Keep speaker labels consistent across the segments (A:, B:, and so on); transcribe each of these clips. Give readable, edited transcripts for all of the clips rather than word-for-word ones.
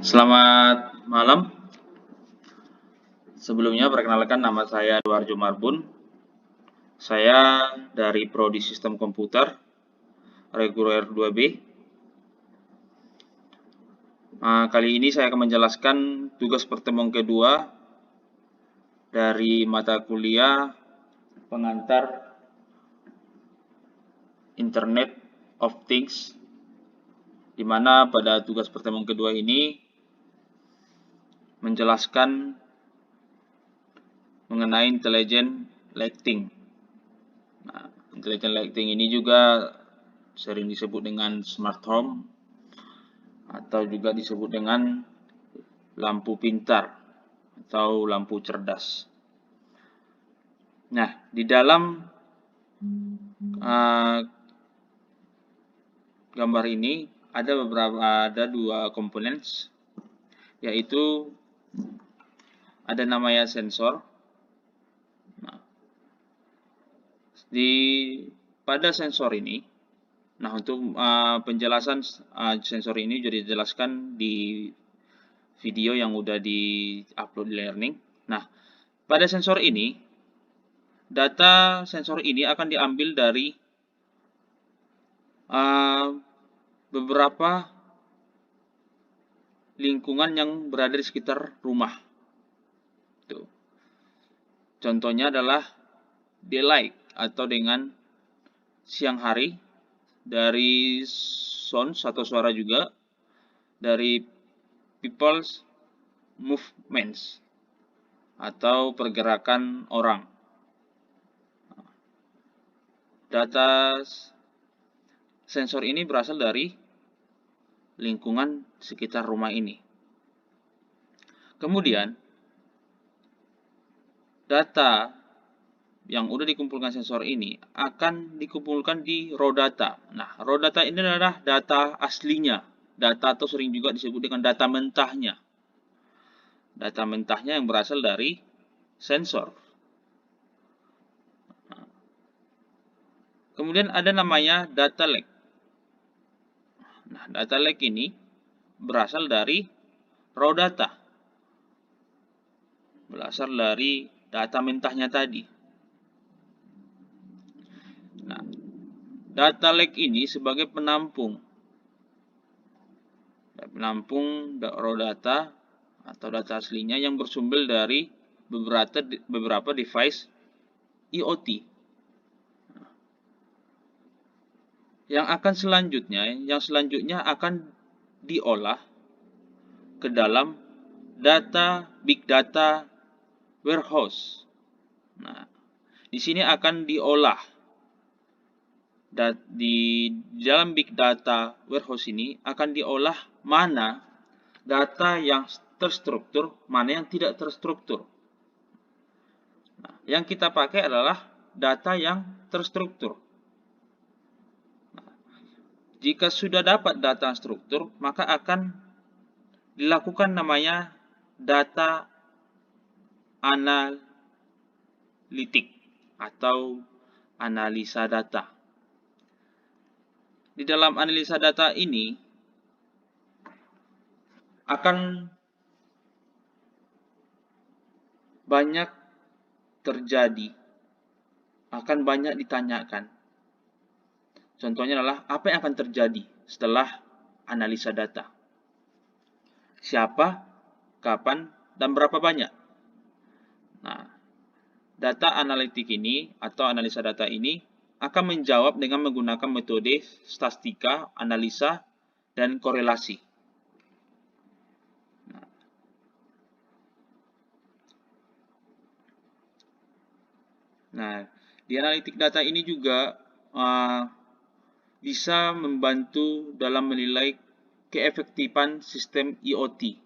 A: Selamat malam. Sebelumnya perkenalkan nama saya Eduardo Marbun. Saya dari Prodi Sistem Komputer Reguler 2B. Kali ini saya akan menjelaskan tugas pertemuan kedua dari mata kuliah pengantar Internet of Things, di mana pada tugas pertemuan kedua ini menjelaskan mengenai intelligent lighting. Intelligent lighting ini juga sering disebut dengan smart home atau juga disebut dengan lampu pintar atau lampu cerdas. Nah, di dalam gambar ini ada dua komponen, yaitu ada namanya sensor. Pada sensor ini, untuk penjelasan sensor ini juga dijelaskan di video yang udah di-upload di Learning. Nah, pada sensor ini, data sensor ini akan diambil dari beberapa lingkungan yang berada di sekitar rumah. Tuh. Contohnya adalah daylight atau dengan siang hari, dari sounds atau suara juga, dari people's movements atau pergerakan orang. Data sensor ini berasal dari lingkungan sekitar rumah ini. Kemudian, data yang udah dikumpulkan sensor ini akan dikumpulkan di raw data. Nah, raw data ini adalah data aslinya. Data atau sering juga disebut dengan data mentahnya. Data mentahnya yang berasal dari sensor. Kemudian ada namanya data lake. Nah, data lake ini berasal dari raw data. Berasal dari data mentahnya tadi. Nah, data lake ini sebagai penampung raw data atau data aslinya yang bersumber dari beberapa device IoT. Yang selanjutnya akan diolah ke dalam big data warehouse. Nah, di sini akan diolah di dalam big data warehouse ini akan diolah mana data yang terstruktur, mana yang tidak terstruktur. Nah, yang kita pakai adalah data yang terstruktur. Nah, jika sudah dapat data struktur, maka akan dilakukan namanya data analitik atau analisa data. Di dalam analisa data ini akan banyak terjadi, akan banyak ditanyakan. Contohnya adalah apa yang akan terjadi setelah analisa data. Siapa, kapan, dan berapa banyak. Nah, data analitik ini atau analisa data ini akan menjawab dengan menggunakan metode statistika, analisa, dan korelasi. Nah, di analitik data ini juga bisa membantu dalam menilai keefektifan sistem IoT.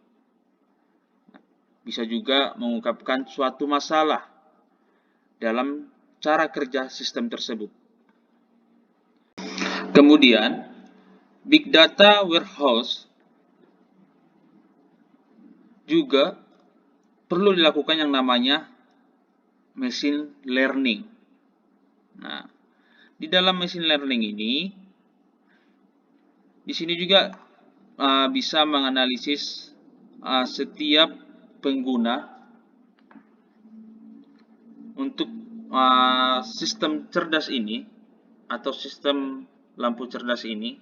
A: Bisa juga mengungkapkan suatu masalah dalam cara kerja sistem tersebut. Kemudian, big data warehouse juga perlu dilakukan yang namanya machine learning. Nah, di dalam machine learning ini, di sini juga bisa menganalisis setiap pengguna untuk sistem cerdas ini atau sistem lampu cerdas ini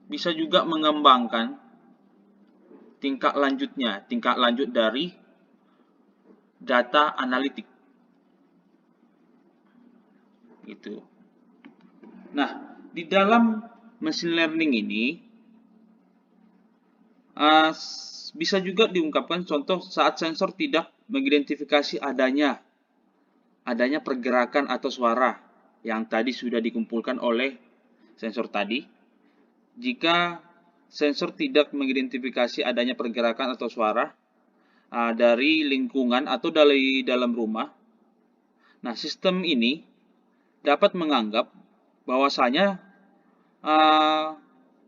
A: bisa juga mengembangkan tingkat lanjut dari data analitik. Gitu. Nah, di dalam machine learning ini bisa juga diungkapkan contoh saat sensor tidak mengidentifikasi adanya pergerakan atau suara yang tadi sudah dikumpulkan oleh sensor tadi. Jika sensor tidak mengidentifikasi adanya pergerakan atau suara dari lingkungan atau dari dalam rumah, nah sistem ini dapat menganggap bahwasanya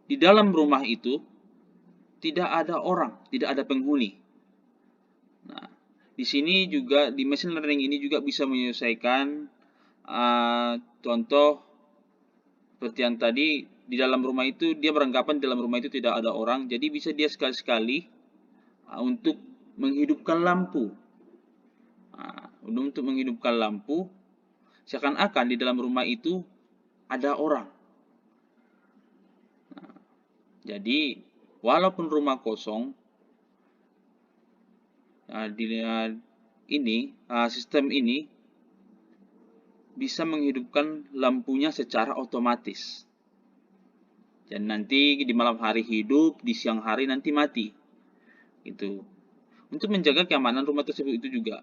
A: di dalam rumah itu tidak ada orang, tidak ada penghuni. Nah, di sini juga di machine learning ini juga bisa menyelesaikan contoh seperti yang tadi, di dalam rumah itu dia beranggapan di dalam rumah itu tidak ada orang, jadi bisa dia sekali-sekali untuk menghidupkan lampu. Untuk menghidupkan lampu, seakan-akan di dalam rumah itu ada orang. Jadi walaupun rumah kosong, sistem ini bisa menghidupkan lampunya secara otomatis. Dan nanti di malam hari hidup, di siang hari nanti mati. Itu untuk menjaga keamanan rumah tersebut itu juga.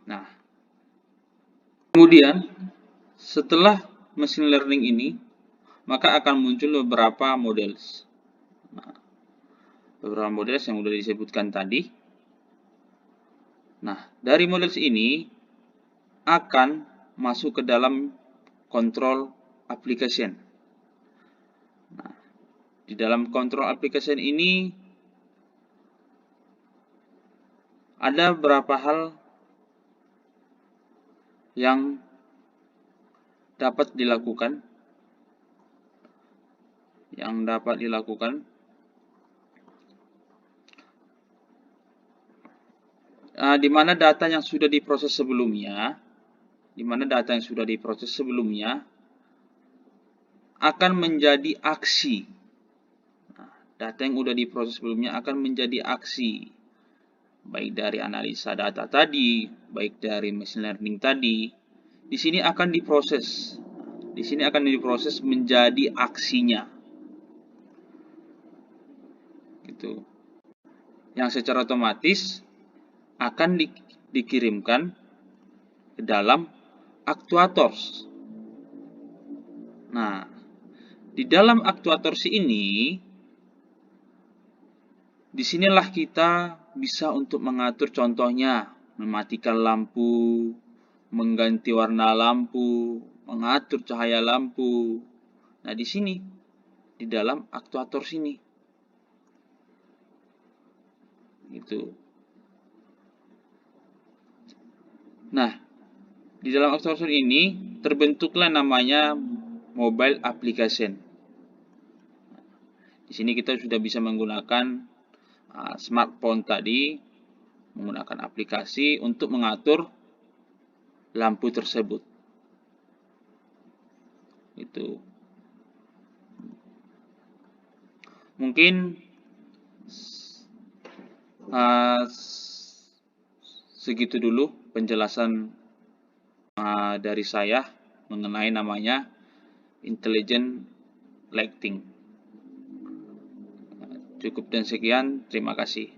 A: Nah, kemudian setelah machine learning ini, maka akan muncul beberapa model. Beberapa model yang sudah disebutkan tadi. Nah, dari model ini akan masuk ke dalam control application. Nah, di dalam control application ini ada beberapa hal yang dapat dilakukan. Di mana data yang sudah diproses sebelumnya, akan menjadi aksi. Data yang sudah diproses sebelumnya akan menjadi aksi, baik dari analisa data tadi, baik dari machine learning tadi. Di sini akan diproses. Menjadi aksinya. Gitu. Yang secara otomatis akan dikirimkan ke dalam actuators. Nah, di dalam actuators ini, disinilah kita bisa untuk mengatur contohnya, mematikan lampu, mengganti warna lampu, mengatur cahaya lampu. Nah, di sini, di dalam actuators ini. Gitu. Nah, di dalam actuators ini terbentuklah namanya mobile application. Di sini kita sudah bisa menggunakan smartphone tadi, menggunakan aplikasi untuk mengatur lampu tersebut. Itu. Mungkin segitu dulu penjelasan dari saya mengenai namanya intelligent lighting. Cukup dan sekian, terima kasih.